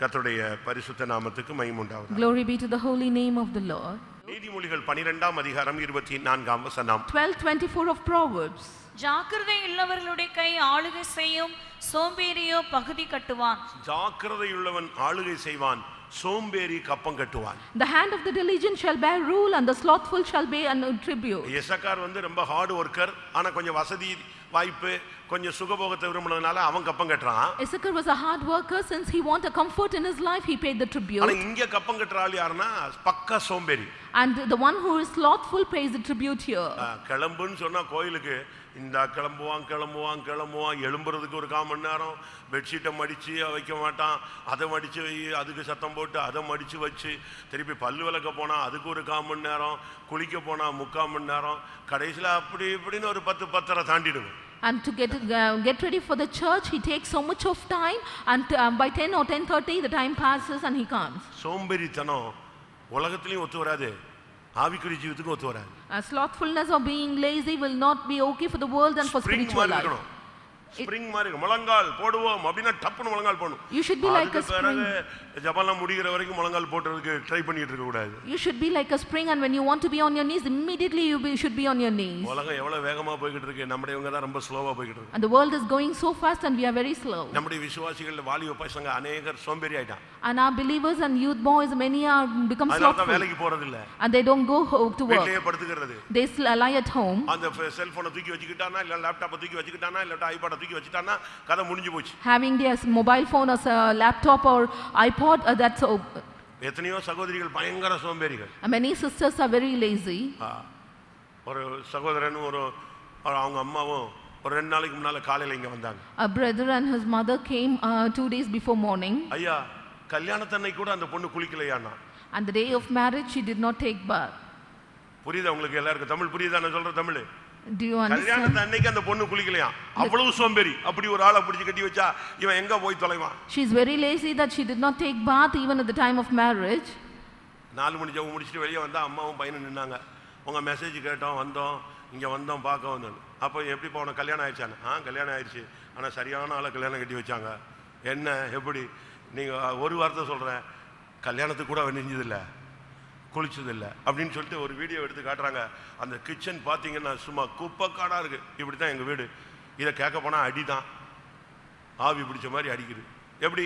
கர்த்தருடைய பரிசுத்த நாமத்துக்கு மகிமை உண்டாவதாக. Glory be to the holy name of the Lord. நீதிமொழிகள் 12ஆம் அதிகாரம் 24ஆம் வசனம். 12:24 of Proverbs. ஜாக்கிரதை உள்ளவர்களுடைய கை ஆளுகை செய்யும், சோம்பேறியோ பகுதி கட்டுவான். ஜாக்கிரதை உள்ளவன் ஆளுகை செய்வான், சோம்பேறி கப்பம் கட்டுவான். The hand of the diligent shall bear rule and the slothful shall bear tribute. எசக்கார் ரொம்ப ஹார்ட் வர்க்கர், ஆனா கொஞ்சம் வசதி வாய்ப்பு கொஞ்சம் சுகபோகத்தை விரும்பினதுனால அவன் கப்பம் கட்டறான். Issachar was a hard worker. Since he wanted comfort in his life, he paid the tribute. ஆனா இங்க கப்பம் கட்டற ஆள் யாருன்னா பக்கா சோம்பேறி. And the one who is slothful pays the tribute here. கிளம்புன்னு சொன்னா கோயிலுக்கு இந்த கிளம்புவான் எழும்புறதுக்கு ஒரு 1/4 மணி நேரம், பெட்ஷீட்டை மடிச்சு வைக்க மாட்டான், அதை மடிச்சு வை, அதுக்கு சத்தம் போட்டு அதை மடிச்சு வச்சு, திருப்பி பல்லு விளக்க போனா அதுக்கு ஒரு 1/4 மணி நேரம், குளிக்க போனா 3/4 மணி நேரம், கடைசியில் அப்படி இப்படின்னு ஒரு 10-10:30 தாண்டிடுங்க. And to get ready for the church, he takes so much of time, and by 10 or 10:30 the time passes and he comes. சோம்பேறித்தனம் உலகத்திலயும் ஒத்து வராது, ஆவிக்குரிய ஜீவிதத்துக்கு ஒத்து வராது. Slothfulness or being lazy will not be okay for the world and for spiritual life. Spring மாதிரி முழங்கால் போடுவோம் அப்படினா டப்புன்னு முழங்கால் போடணும். You should be like a spring. ஜபலாம் முடிகிற வரைக்கும் முழங்கால் போடுறதுக்கு ட்ரை பண்ணிட்டு இருக்க கூடாது. You should be like a spring, and when you want to be on your knees, immediately should be on your knees. உலகம் எவ்வளவு வேகமா போயிட்டு இருக்கு, நம்மடையவங்க தான் ரொம்ப ஸ்லோவா போயிட்டு இருக்கு. And the world is going so fast and we are very slow. நம்முடைய விசுவாசிகள் வாலிப பசங்க अनेகர் சோம்பேறி ஆயிட்டாங்க. And our believers and youth boys, many are become slothful. வேலைக்கு போறது இல்ல. And they don't go to work. வீட்லயே படுத்துக்கிறது. They lie at home. அந்த செல்போனை தூக்கி வச்சிட்டானா இல்ல லேப்டாப்பை தூக்கி வச்சிட்டானா இல்ல ஐபாடை தூக்கி வச்சிட்டானா கதை முடிஞ்சு போச்சு. Having their mobile phone as a laptop or iPod, that's எத்தனையோ சகோதரிகள் பயங்கர சோம்பேறிகள். Many sisters are very lazy. ஒரு சகோதரன் அவங்க அம்மாவும் ஒரு 2 நாளைக்கு முன்னால காலையில இங்க வந்தாங்க. A brother and his mother came 2 days before morning. ஐயா கல்யாணத்தன்னைக்கு கூட அந்த பொண்ணு குளிக்கலையானா. And the day of marriage she did not take bath. புரியுதா உங்களுக்கு எல்லாருக்கும்? தமிழ் புரியுதா நான் சொல்ற தமிழ்? Do you understand? கல்யாணத்தன்னைக்கு அந்த பொண்ணு குளிக்கலையா, அவ்வளவு சோம்பேறி. அப்படி ஒரு ஆளை பிடிச்சு கட்டி வச்சா இவன் எங்க போய் தொலைவான்? She is very lazy that she did not take bath even at the time of marriage. 4 மணி ஜெபம் முடிச்சிட்டு வெளியே வந்தா அம்மாவும் பையனும் நின்னாங்க. உங்க மெசேஜ் கேட்டோம், வந்தோம், இங்க வந்தோம், பார்க்க வந்தோம். அப்போ எப்படி போன கல்யாணம் ஆயிடுச்சானே? கல்யாணம் ஆயிடுச்சு, ஆனா சரியான ஆளை கல்யாணம் கட்டி வச்சாங்க. என்ன எப்படி? நீங்க ஒரு வார்த்தை சொல்றேன், கல்யாணத்துக்கு கூட வெனிஞ்சதில்லை, குளிச்சதில்லை அப்படின்னு சொல்லிட்டு ஒரு வீடியோ எடுத்து காட்டுறாங்க. அந்த கிச்சன் பார்த்தீங்கன்னா சும்மா குப்பைக்காடாக இருக்குது. இப்படி தான் எங்கள் வீடு. இதை கேட்க போனால் அடிதான், ஆவி பிடிச்ச மாதிரி அடிக்குது. எப்படி?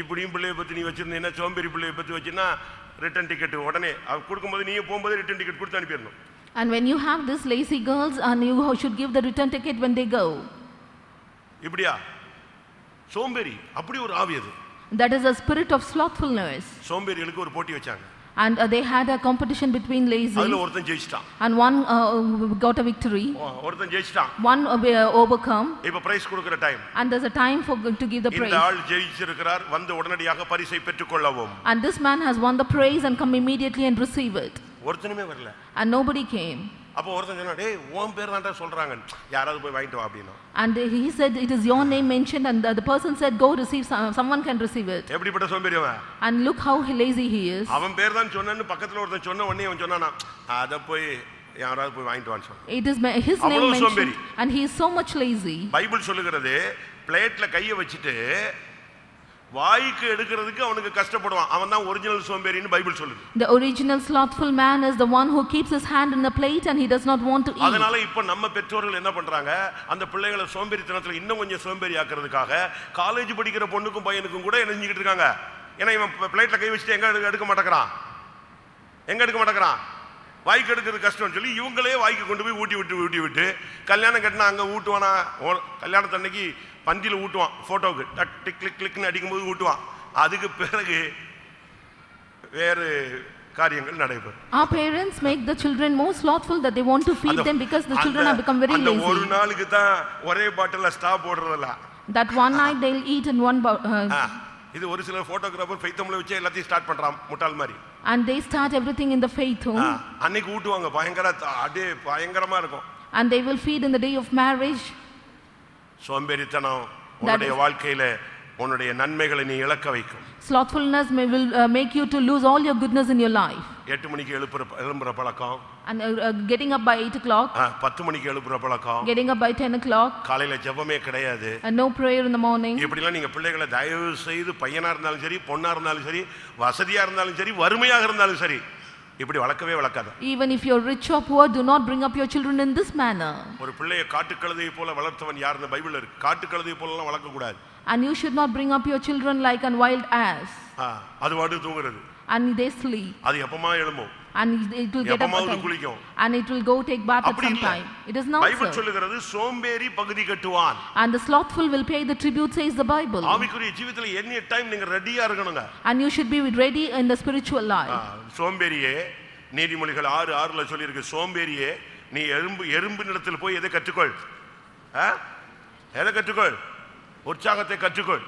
இப்படியும் பிள்ளையை பற்றி நீ வச்சுருந்தீங்கன்னா, சோம்பேறி பிள்ளையை பற்றி வச்சுன்னா ரிட்டன் டிக்கெட் உடனே அவர் கொடுக்கும்போது நீங்கள் போகும்போது ரிட்டன் டிக்கெட் கொடுத்து அனுப்பிடணும். And when you have this lazy girls, and you should give the return ticket when they go. இப்படியா சோம்பேறி? அப்படி ஒரு ஆவி அது. That is a spirit of slothfulness. சோம்பேறிகளுக்கு ஒரு போட்டி வச்சாங்க. And they had a competition between lazy. அதுல ஒருத்தன் ஜெயிச்சிட்டான். And one got a victory. ஒருத்தன் ஜெயிச்சிட்டான். One overcome. இப்ப பிரைஸ் கொடுக்கிற time. And there's a time to give the praise. இந்த ஆள் ஜெயிச்சிருக்கிறார், வந்து உடனடியாக பரிசை பெற்றுக்கொள்ளவும். And this man has won the praise and come immediately and receive it. ஒருத்தனுமே வரல. And nobody came. அப்போ ஒருத்தன் சொன்னா, டேய் உன் பேர் தான்டா சொல்றாங்க, யாராவது போய் வாங்கிட்டு வா அப்படினா. And he said it is your name mentioned, and the person said go receive, someone can receive it. எப்படிப்பட்ட சோம்பேறி அவன்? And look how lazy he is. அவன் பேர் தான் சொன்னன்னு பக்கத்துல ஒருத்தன் சொன்ன உடனே அவன் சொன்னானா, அத போய் யாராவது போய் வாங்கிட்டு வான்னு சொன்னான். It is his name mentioned, and he is so much lazy. Bible சொல்லுகிறது பிளேட்ல கையை வச்சிட்டு வாய்க்கு எடுக்கிறதுக்கு அவனுக்கு கஷ்டப்படுவான். அவன் தான் ஒரிஜினல் சோம்பேறின்னு பைபிள் சொல்லுது. The original slothful man is the one who keeps his hand in the plate and he does not want to eat. அதனால இப்ப நம்ம பெற்றோர்கள் என்ன பண்றாங்க, அந்த பிள்ளைகளை சோம்பேறித்தனத்துல இன்னும் கொஞ்சம் சோம்பேறி ஆக்குறதுக்காக காலேஜ் படிக்கிற பொண்ணுக்கும் பையனுக்கும் கூட என்ன செஞ்சிட்டு இருக்காங்க. ஏன்னா இவன் பிளேட்ல கை வச்சிட்டு எங்க எடுக்க மாட்டேங்கிறான், வாய்க்கு எடுக்கிறது கஷ்டம்னு சொல்லி இவங்களே வாய்க்கு கொண்டு போய் ஊட்டி விட்டு கல்யாணம் கட்டினா அங்க ஊட்டுவானா, கல்யாணத்தன்னைக்கு பந்தியில் ஊட்டுவான், போட்டோவுக்கு டிக் கிளிக் கிளிக்னு அடிக்கும்போது ஊட்டுவான். அதுக்கு பிறகு வேறு காரியங்கள் நடைபெறும். Our parents make the children more slothful that they want to feed them because the children have become very lazy. அந்த ஒரு நாளுக்கு தான் ஒரே பாட்டில்ல ஸ்டாப் போடுறதில்ல. That one night they'll eat in one இது ஒரு சில போட்டோகிராஃபர் ஃபெய்த்தம்ல வச்சு எல்லாத்தையும் ஸ்டார்ட் பண்றான் முட்டாள் மாதிரி. And they start everything in the faith home. அன்னைக்கு ஊட்டுவாங்க, பயங்கரமா இருக்கும். And they will feed in the day of marriage. சோம்பேறித்தனம் உன்னுடைய வாழ்க்கையில உன்னுடைய நன்மைகளை நீ இழக்க வைக்கும். Slothfulness will make you to lose all your goodness in your life. 8 மணிக்கு எழும்புற பழக்கம், and getting up by 8 o'clock, 10 மணிக்கு எழும்புற பழக்கம், getting up by 10 o'clock, காலையில ஜெபமே கிடையாது, and no prayer in the morning. இப்படிலாம் நீங்க பிள்ளைகளை தயவு செய்து பையனா இருந்தாலும் சரி, பொண்ணா இருந்தாலும் சரி, வசதியா இருந்தாலும் சரி, வறுமையாக இருந்தாலும் சரி, இப்படி வளர்க்கவே வளர்க்காத. Even if you're rich or poor, do not bring up your children in this manner. ஒரு பிள்ளையை காட்டுக்கழுதையை போல வளர்த்தவன் யாருன்னு பைபிள்ல இருக்கு. காட்டுக்கழுதையை போலலாம் வளர்க்க கூடாது. And you should not bring up your children like a wild ass. அது வாடு தூங்குறது. And they sleep. அது எப்பமா எழும்பும். And it will get up குளிக்கும். and it will go take bath at some time. It is not so. Bible சொல்லுகிறது சோம்பேறி பகுதி கட்டுவான். And the slothful will pay the tribute, says the Bible. ஆவிக்குரிய ஜீவிதத்துல any time நீங்க ரெடியா இருக்கணுங்க. And you should be ready in the spiritual life. சோம்பேறியே, நீதிமொழிகள் 6:6ல சொல்லி இருக்கு, சோம்பேறியே நீ எறும்பினிடத்தில் போய் எதை கற்றுக்கொள்? எதை கற்றுக்கொள்? உற்சாகத்தை கற்றுக்கொள்.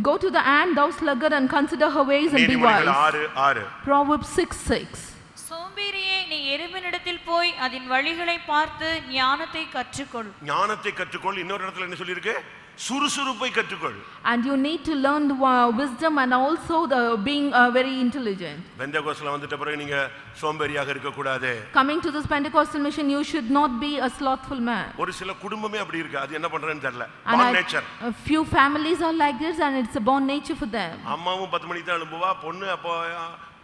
Go to the ant, thou sluggard, and consider her ways and be wise. 6:6 Proverbs 6:6. சோம்பேறியே நீ எறும்பினிடத்தில் போய் அதன் வழிகளை பார்த்து ஞானத்தை கற்றுக்கொள். ஞானத்தை கற்றுக்கொள். இன்னொரு இடத்துல என்ன சொல்லி இருக்கு? சுறுசுறுப்பை கற்றுக்கொள். And you need to learn the wisdom and also the being very intelligent. பெந்தேகோஸ்தல வந்துட்ட பிறகு நீங்க சோம்பேறியாக இருக்க கூடாது. Coming to this Pentecostal mission, you should not be a slothful man. ஒரு சில குடும்பமே அப்படி இருக்கு. அது என்ன பண்றேன்னு தெரியல. born nature. A few families are like this and it's a born nature for them. அம்மாவும் 10 மணிக்கு தான் எழும்புவா, பொண்ணு அப்போ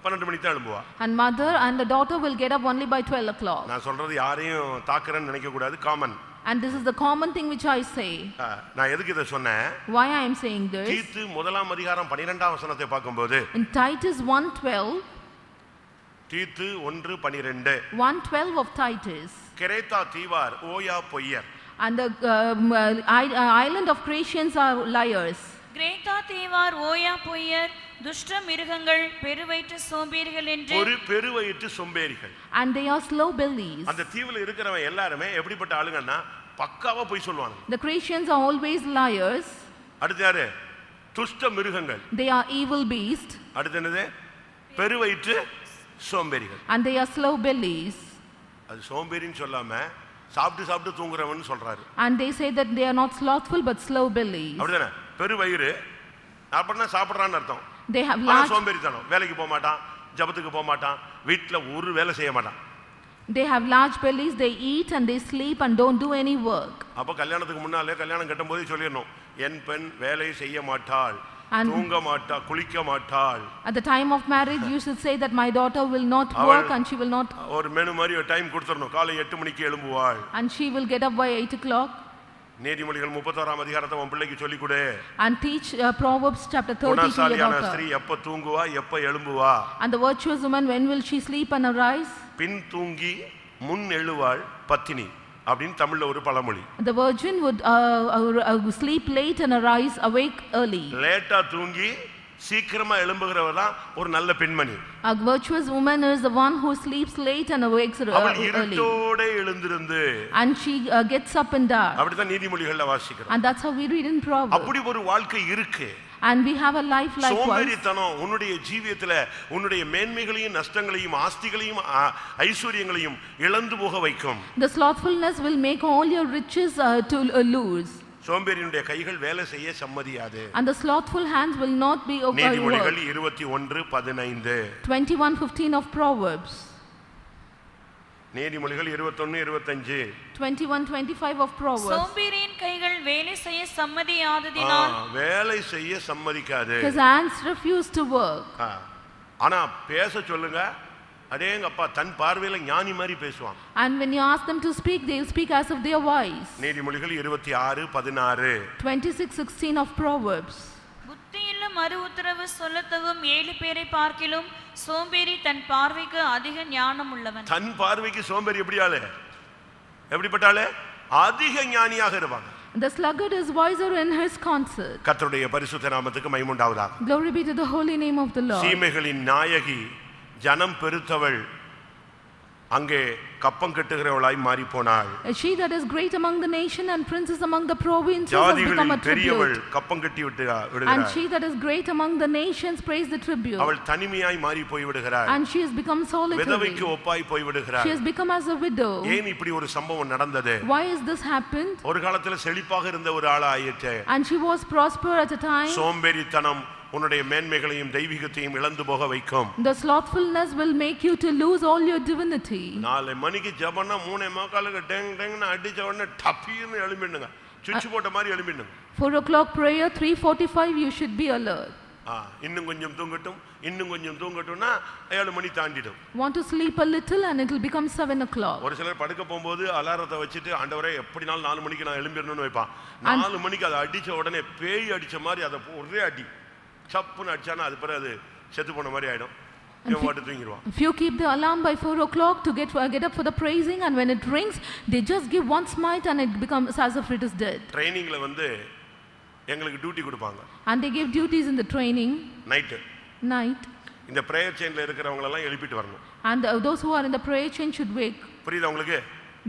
12 மணிக்கு தான் எழும்புவா. And mother and the daughter will get up only by 12 o'clock. நான் சொல்றது யாரையும் தாக்குறேன்னு நினைக்க கூடாது. Common. And this is the common thing which I say. நான் எதுக்கு இத சொன்னேன்? Why I am saying this? தீத்து முதலாம் அதிகாரம் 12ஆம் வசனத்தை பாக்கும்போது in Titus 1:12, தீத்து 1:12, 1:12 of Titus, கிரேத்தா தீவார் ஓயா பொய்யர், and the island of Cretians are liars. கிரேத்தா தீவார் ஓயா பொய்யர், துஷ்ட மிருகங்கள், பெருவயிற்று சோம்பேறிகள் என்று. ஒரு பெருவயிற்று சோம்பேறிகள். And they are slow bellies. அந்த தீவுல இருக்கிறவங்க எல்லாரும் எப்படிப்பட்ட ஆளுங்கன்னா பக்காவா போய் சொல்வாங்க. The Christians are always liars. அடுத்து யாரு? துஷ்ட மிருகங்கள். They are evil beasts. அடுத்து என்னது? பெருவயிற்று சோம்பேறிகள். And they are slow bellies. அது சோம்பேறின்னு சொல்லாம சாப்பிட்டு தூங்குறவன்னு சொல்றாரு. And they say that they are not slothful but slow bellies. அப்படிதானே? பெருவயிறு அப்படினா சாப்பிடுறான்னு அர்த்தம். They have large. சோம்பேறித்தனம். வேலைக்கு போக மாட்டான், ஜெபத்துக்கு போக மாட்டான், வீட்ல ஒரு வேலை செய்ய மாட்டான். They have large bellies, they eat and they sleep and don't do any work. அப்ப கல்யாணத்துக்கு முன்னாலே கல்யாணம் கட்டும்போது சொல்லிரணும், என் பெண் வேலை செய்ய மாட்டாள், தூங்க மாட்டாள், குளிக்க மாட்டாள். At the time of marriage you should say that my daughter will not work and she will not. ஒரு மெனு மாதிரி ஒரு டைம் கொடுத்துறணும். காலை 8 மணிக்கு எழும்புவாள். And she will get up by 8 o'clock. நீதிமொழிகள் 31ஆம் அதிகாரத்தை உன் பிள்ளைக்கு சொல்லி கொடு. And teach Proverbs chapter 30 to your daughter. ஸ்திரீ எப்ப தூங்குவா, எப்ப எழும்புவா? And the virtuous woman, when will she sleep and arise? பின் தூங்கி முன் எழுவாள் பத்தினி அப்படினு தமிழ்ல ஒரு பழமொழி. The virgin would sleep late and arise awake early. லேட்டா தூங்கி சீக்கிரமா எழும்புகிறவ தான் ஒரு நல்ல பெண்மணி. A virtuous woman is the one who sleeps late and awakes early. அவள் இருட்டோட எழுந்திருந்து. And she gets up in dark. அப்படி தான் நீதிமொழிகள்ல வாசிக்கிறோம். And that's how we read in Proverbs. அப்படி ஒரு வாழ்க்கை இருக்கு. And we have a life like one. சோம்பேறித்தனம் உன்னுடைய ஜீவியத்துல உன்னுடைய மேன்மைகளையும் நஷ்டங்களையும் ஆஸ்திகளையும் ஐஸ்வரியங்களையும் இழந்து போக வைக்கும். The slothfulness will make all your riches to lose. சோம்பேறியுடைய கைகள் வேலை செய்ய சம்மதியாது. And the slothful hands will not be obeyed. நீதிமொழிகள் 21:15. 21:15 of Proverbs. நீதிமொழிகள் 21:25. 21:25 of Proverbs. சோம்பேறியின் கைகள் வேலை செய்ய சம்மதியாததினால். வேலை செய்ய சம்மதிக்காது. His hands refuse to work. ஆனா பேச சொல்லுங்க, அடேங்கப்பா தன் பார்வையில ஞானி மாதிரி பேசுவான். And when you ask them to speak, they will speak as if they are wise. நீதிமொழிகள் 26:16. 26:16 of Proverbs. புத்தியுள்ள மறு உத்தரவு சொல்லத்தகும் 7 பேரை பார்க்கிலும் சோம்பேறி தன் பார்வைக்கு அதிக ஞானம் உள்ளவன். தன் பார்வைக்கு சோம்பேறி எப்படிப்பட்ட ஆளு? அதிக ஞானியாக இருப்பாங்க. The sluggard is wiser in his concert. கர்த்தருடைய பரிசுத்த நாமத்துக்கு மகிமை உண்டாவதாக. Glory be to the holy name of the Lord. சீமைகளின் நாயகி ஜனம் பெருத்தவள் அங்கே கப்பம் கட்டுகிறவளாய் மாறி போனாள். She that is great among the nation and princess among the provinces has become a பெரியவள் tribute. கப்பம் கட்டி விடுகிறாள். And she that is great among the nations praise the tribute. அவள் தனிமையாய் மாறி போய் விடுகிறாள். And she has become solitary. விதவைக்கு ஒப்பாய் போய் விடுகிறாள். She has become as a widow. ஏன் இப்படி ஒரு சம்பவம் நடந்தது? Why is this happened? ஒரு காலத்துல செழிப்பாக இருந்த ஒரு ஆளா ஆயிற்று. And she was prosper at a time. சோம்பேறித்தனம் உன்னுடைய மேன்மைகளையும் தெய்வீகத்தையும் இழந்து போக வைக்கும். The slothfulness will make you to lose all your divinity. 4 மணிக்கு ஜெபம்னா 3:45 டெங் டெங்னு அடிச்ச உடனே டப்பின்னு எழும்பிடுங்க, சுவிட்ச் போட்ட மாதிரி எழும்பிடுங்க. 4 o'clock prayer, 3:45 you should be alert. இன்னும் கொஞ்சம் தூங்கட்டும், இன்னும் கொஞ்சம் தூங்கட்டும்னா 7 மணி தாண்டிடும். Want to sleep a little and it will become 7 o'clock. ஒரு சிலர் படுக்க போகும்போது அலாரத்தை வச்சுட்டு ஆண்டவரே எப்படினாலும் 4 மணிக்கு நான் எழும்பிடணும்னு வைப்பான். 4 மணிக்கு அதை அடிச்ச உடனே பேய் அடிச்ச மாதிரி அதை ஒரே அடி சப்புன்னு அடிச்சானா அது பிறகு அது செத்து போன மாதிரி ஆயிடும். If you keep the alarm by 4 o'clock to get up for the praising, and when it rings they just give one smite and it becomes as if it is dead. ட்ரைனிங்ல வந்து எங்களுக்கு டியூட்டி கொடுப்பாங்க. And they give duties in the training. night இந்த prayer chainல இருக்கிறவங்க எல்லாம் எழுப்பிட்டு வரணும். And those who are in the prayer chain should wake. புரியுதா உங்களுக்கு?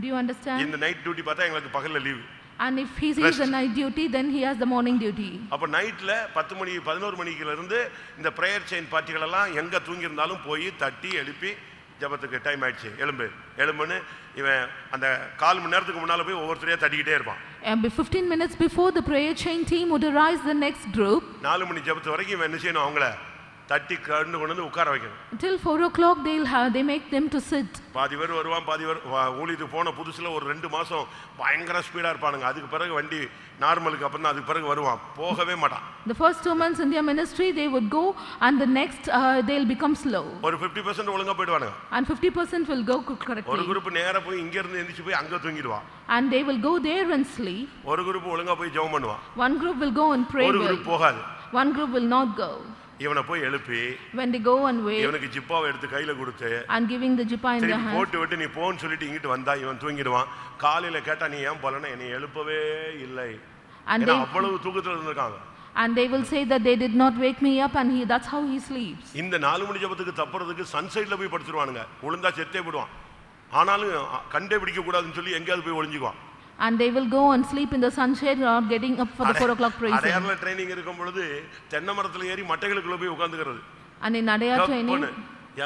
Do you understand? இந்த நைட் டியூட்டி பார்த்தா எங்களுக்கு பகல்ல leave. And if he sees the night duty, then he has the morning duty. அப்ப நைட்ல 10 மணி 11 மணிக்குல இருந்து இந்த பிரேயர் செயின் பார்ட்டிகள் எல்லாம் எங்க தூங்கி இருந்தாலும் போய் தட்டி எழுப்பி ஜெபத்துக்கு டைம் ஆயிடுச்சு எழும்புன்னு இவன் அந்த 4 மணி நேரத்துக்கு முன்னால போய் ஒவ்வொருத்தரையா தட்டிக்கிட்டே இருப்பான். And 15 minutes before the prayer chain team would arise the next group. 4 மணி ஜெபத்து வரைக்கும் இவன் என்ன செய்யணும்? அவங்கள தட்டி கொண்டு வந்து உட்கார வைக்கணும். Till 4 o'clock they make them to sit. பாதி பேர் வருவான், பாதி பேர் ஊழியத்துக்கு போன புதுசுல ஒரு 2 மாசம் பயங்கர ஸ்பீடா இருப்பானுங்க. அதுக்கு பிறகு வண்டி நார்மலுக்கு அப்புறம் அதுக்கு பிறகு வருவான், போகவே மாட்டான். The first 2 months in their ministry they would go, and the next they'll become slow. ஒரு 50% ஒழுங்கா போய்டுவானுங்க. And 50% will go correctly. ஒரு குரூப் நேரா போய் இங்க இருந்து எந்திரிச்சு போய் அங்க தூங்கிடுவான். And they will go there and sleep. ஒரு குரூப் ஒழுங்கா போய் ஜெபம் பண்ணுவான். One group will go and pray. ஒரு குரூப் போகாது. One group will not go. இவனை போய் எழுப்பி when they go and wait, இவனுக்கு ஜிப்பாவை எடுத்து கையில கொடுத்து and giving the jippa in the hand, போட்டு விட்டு நீ போன்னு சொல்லிட்டு இங்கிட்டு வந்தா இவன் தூங்கிடுவான். காலையில கேட்டா நீ ஏன் போலனா என்னை எழுப்பவே இல்லை. ஏன்னா அவ்வளவு தூக்கத்துல இருந்திருக்காங்க. And they will say that they did not wake me up, and that's how he sleeps. இந்த 4 மணி ஜெபத்துக்கு தப்புறதுக்கு சன்சைட்ல போய் படுத்துருவானுங்க. உளுந்தா செத்தே போடுவான். ஆனாலும் கண்டே பிடிக்க கூடாதுன்னு சொல்லி எங்கயாவது போய் ஒளிஞ்சுக்குவான். And they will go and sleep in the sunshade or getting up for the 4 o'clock praise. அடையார்ல training இருக்கும் பொழுது தென்னை மரத்துல ஏறி மட்டைகளுக்குள்ள போய் உட்கார்ந்துக்கிறது. And in Adayar training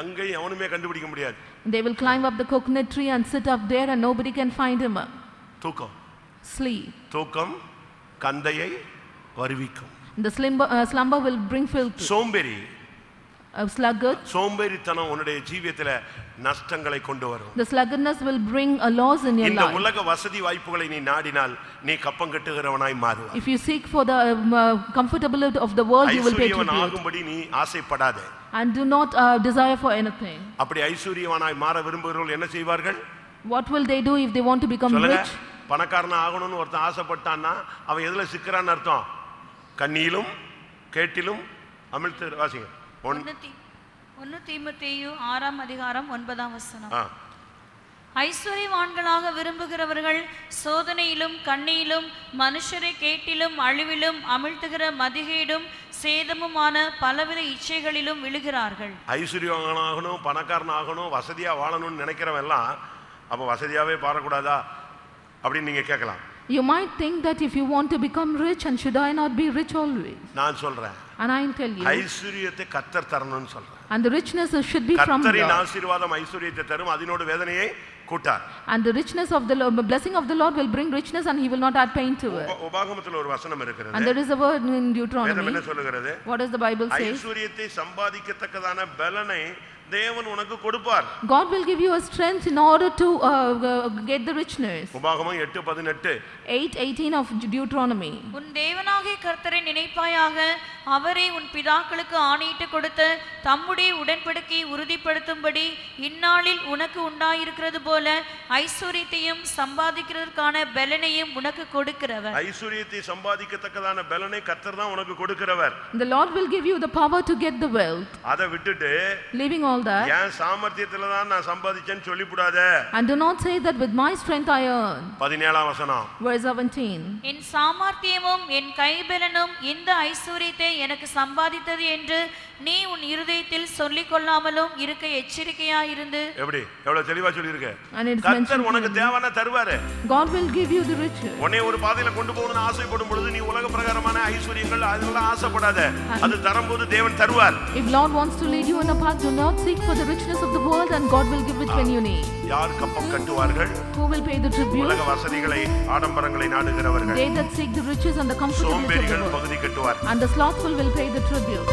எங்க எவனுமே கண்டுபிடிக்க முடியாது. They will climb up the coconut tree and sit up there and nobody can find him. தூக்கம். Sleep. தூக்கம் கந்தையை வருவிக்கும். The slumber will bring filth. சோம்பேறி. Sluggard. சோம்பேறித்தனம் உன்னுடைய ஜீவியத்திலே நஷ்டங்களை கொண்டு வரும். The sluggardness will bring a loss in your life. இந்த உலக வசதி வாய்ப்புகளை நீ நாடினால் நீ கப்பம் கட்டுகிறவனாய் மாறுவாய். If you seek for the comfortability of the world, you will pay tribute. ஐஸ்வரியவான் ஆகும்படி நீ ஆசைப்படாதே. And do not desire for anything. அப்படி ஐஸ்வரியவானாய் மாற விரும்புகிறவர்கள் என்ன செய்வார்கள்? What will they do if they want to become rich? பணக்காரனா ஆகணும்னு ஒருத்தன் ஆசைப்பட்டான்னா அவன் எதுல சிக்கறான்னு அர்த்தம்? கண்ணியிலும் கேட்டிலும் அமிழ்த்து. வாசிங்க. 1 தீமோத்தேயு 6ஆம் அதிகாரம் 9ஆம் வசனம். ஐஸ்வரியவான்களாக விரும்புகிறவர்கள் சோதனையிலும் கண்ணியிலும் மனுஷரை கேட்டிலும் அழிவிலும் அமிழ்த்துகிற மதிகேடும் சேதமுமான பலவித இச்சைகளிலும் விழுகிறார்கள். ஐஸ்வரியவானாகணும், பணக்காரனாகணும், வசதியா வாழணும்னு நினைக்கிறவன் எல்லாம் அப்ப வசதியாவே பாரக்கூடாதா அப்படின்னு நீங்க கேட்கலாம். You might think that if you want to become rich, and should I not be rich always? நான் சொல்றேன். And I tell you, ஐஸ்வரியத்தை கர்த்தர் தரணும்னு சொல்றேன். And the richness should be from God. கர்த்தரின் ஆசீர்வாதம் ஐஸ்வரியத்தை தரும், அதனோடு வேதனையை கூட்டார். And the richness of the Lord, blessing of the Lord will bring richness, and he will not add pain to it. உபாகமத்தில் ஒரு வசனம் இருக்கிறது. And there is a word in Deuteronomy. வேதம் என்ன சொல்லுகிறது? What does the Bible say? ஐஸ்வரியத்தை சம்பாதிக்கத்தக்கதான பலனை தேவன் உனக்கு கொடுப்பார். God will give you a strength in order to get the richness. உபாகமம் 8:18. 8:18 of Deuteronomy. உன் தேவனாகிய கர்த்தரை நினைப்பாயாக, அவரே உன் பிதாக்களுக்கு ஆணையிட்டு கொடுத்த தம்முடைய உடன்படிக்கையை உறுதிப்படுத்தும்படி இந்நாளில் உனக்கு உண்டாயிருக்கிறது போல ஐஸ்வரியத்தையும் சம்பாதிக்கிறதற்கான பலனையும் உனக்கு கொடுக்கிறவர். ஐஸ்வரியத்தை சம்பாதிக்கத்தக்கதான பலனை கர்த்தர் தான் உனக்கு கொடுக்கிறவர். The Lord will give you the power to get the wealth. அதை விட்டுட்டு leaving all that, என் சாமர்த்தியத்துல தான் நான் சம்பாதிச்சேன்னு சொல்லிப்புடாத. And do not say that with my strength I earn. 17ஆம் வசனம். Verse 17. என் சாமர்த்தியமும் என் கைபலனும் இந்த ஐஸ்வரியத்தை எனக்கு சம்பாதித்தது என்று நீ உன் இருதயத்தில் சொல்லிக் கொள்ளாமலும் இருக்க எச்சரிக்கையாயிருந்து. எப்படி எவ்வளவு தெளிவா சொல்லிருக்கு. கர்த்தர் உனக்கு தேவனா தருவாரு. God will give you the riches. உன்னை ஒரு பாதையில கொண்டு போகணும்னு ஆசைப்படும் பொழுது நீ உலக பிரகாரமான ஐஸ்வரியங்கள் அதெல்லாம் ஆசைப்படாத. அது தரும்போது தேவன் தருவார். If Lord wants to lead you in a path, do not seek for the richness of the world, and God will give it when you need. யார் கப்பம் கட்டுவார்கள்? Who will pay the tribute? உலக வசதிகளை ஆடம்பரங்களை நாடுகிறவர்கள். They that seek the riches and the comfortability of the சோம்பேறிகள் world. பகுதி கட்டுவார்கள். And the slothful will pay the tribute.